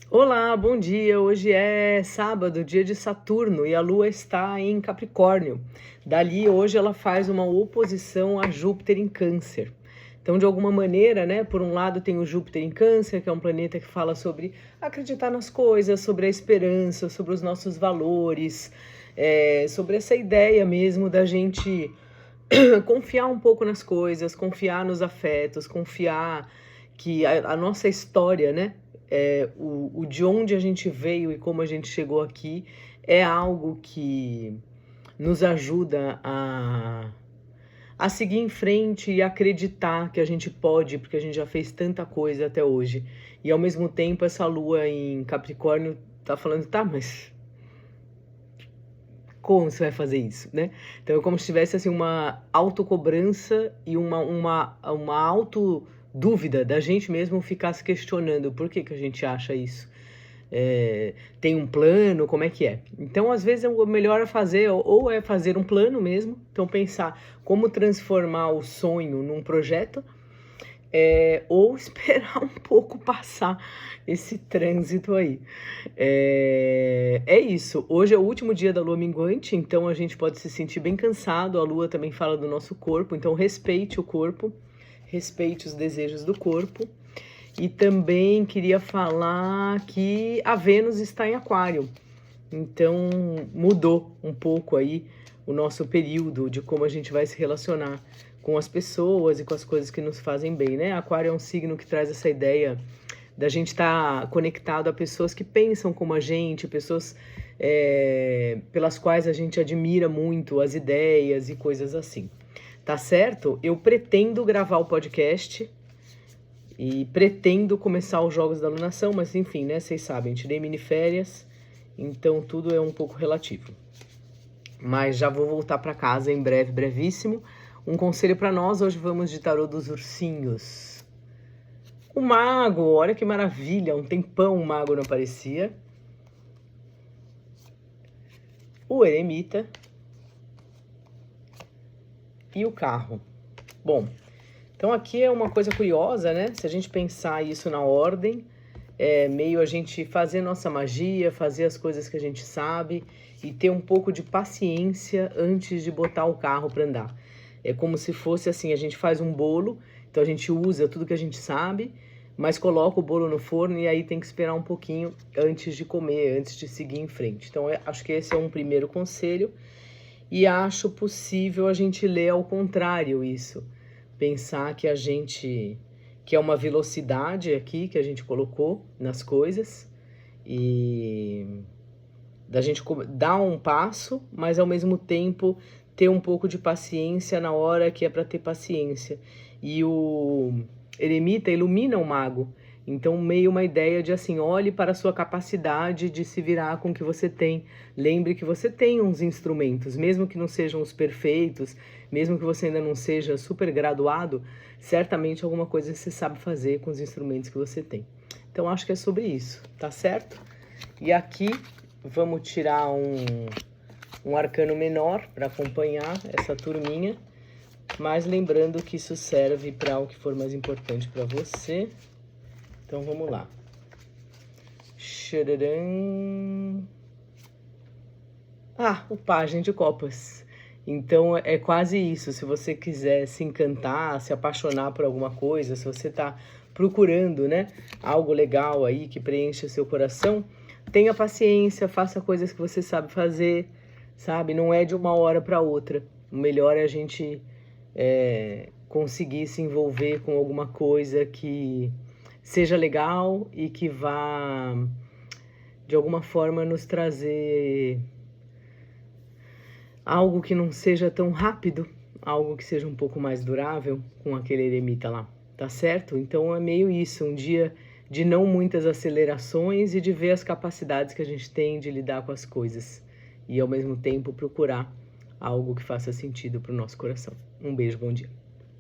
Olá, bom dia. Hoje é sábado, dia de Saturno, e a Lua está em Capricórnio. Dali, hoje ela faz uma oposição a Júpiter em Câncer. Então, de alguma maneira, né, por um lado tem o Júpiter em Câncer, que é um planeta que fala sobre acreditar nas coisas, sobre a esperança, sobre os nossos valores, sobre essa ideia mesmo da gente confiar um pouco nas coisas, confiar nos afetos, confiar que a nossa história, né? O de onde a gente veio e como a gente chegou aqui é algo que nos ajuda a seguir em frente e acreditar que a gente pode, porque a gente já fez tanta coisa até hoje. E ao mesmo tempo, essa lua em Capricórnio tá falando, tá, mas como você vai fazer isso, né? Então é como se tivesse assim uma autocobrança e uma autodúvida da gente mesmo ficar se questionando por que a gente acha isso. Tem um plano, como é que é? Então, às vezes, o melhor é fazer, ou é fazer um plano mesmo, então pensar como transformar o sonho num projeto, ou esperar um pouco passar esse trânsito aí. É isso. Hoje é o último dia da lua minguante, então a gente pode se sentir bem cansado. A lua também fala do nosso corpo, então respeite o corpo, respeite os desejos do corpo. E também queria falar que a Vênus está em Aquário, então mudou um pouco aí o nosso período de como a gente vai se relacionar com as pessoas e com as coisas que nos fazem bem, né? Aquário é um signo que traz essa ideia da gente estar conectado a pessoas que pensam como a gente, pessoas pelas quais a gente admira muito as ideias e coisas assim. Tá certo? Eu pretendo gravar o podcast e pretendo começar os Jogos da Alunação, mas enfim, né? Vocês sabem, tirei miniférias, então tudo é um pouco relativo. Mas já vou voltar para casa em breve, brevíssimo. Um conselho para nós, hoje vamos de tarô dos ursinhos. O mago, olha que maravilha, um tempão o mago não aparecia. O eremita. E o carro. Bom, então aqui é uma coisa curiosa, né? Se a gente pensar isso na ordem, é meio a gente fazer nossa magia, fazer as coisas que a gente sabe e ter um pouco de paciência antes de botar o carro para andar. É como se fosse assim, a gente faz um bolo, então a gente usa tudo que a gente sabe, mas coloca o bolo no forno e aí tem que esperar um pouquinho antes de comer, antes de seguir em frente. Então acho que esse é um primeiro conselho e acho possível a gente ler ao contrário isso. Pensar que que é uma velocidade aqui que a gente colocou nas coisas e da gente dar um passo, mas ao mesmo tempo ter um pouco de paciência na hora que é para ter paciência. E o eremita ilumina o mago, então meio uma ideia de assim, olhe para a sua capacidade de se virar com o que você tem. Lembre que você tem uns instrumentos, mesmo que não sejam os perfeitos, mesmo que você ainda não seja super graduado, certamente alguma coisa você sabe fazer com os instrumentos que você tem. Então acho que é sobre isso, tá certo? E aqui vamos tirar um arcano menor para acompanhar essa turminha, mas lembrando que isso serve para o que for mais importante para você. Então vamos lá. Xararam. Ah, o Pajem de Copas. Então é quase isso. Se você quiser se encantar, se apaixonar por alguma coisa, se você está procurando, né, algo legal aí que preencha seu coração, tenha paciência, faça coisas que você sabe fazer, sabe? Não é de uma hora para outra. O melhor é a gente conseguir se envolver com alguma coisa que seja legal e que vá, de alguma forma, nos trazer algo que não seja tão rápido, algo que seja um pouco mais durável, com aquele eremita lá, tá certo? Então é meio isso, um dia de não muitas acelerações e de ver as capacidades que a gente tem de lidar com as coisas e ao mesmo tempo procurar algo que faça sentido para o nosso coração. Um beijo, bom dia.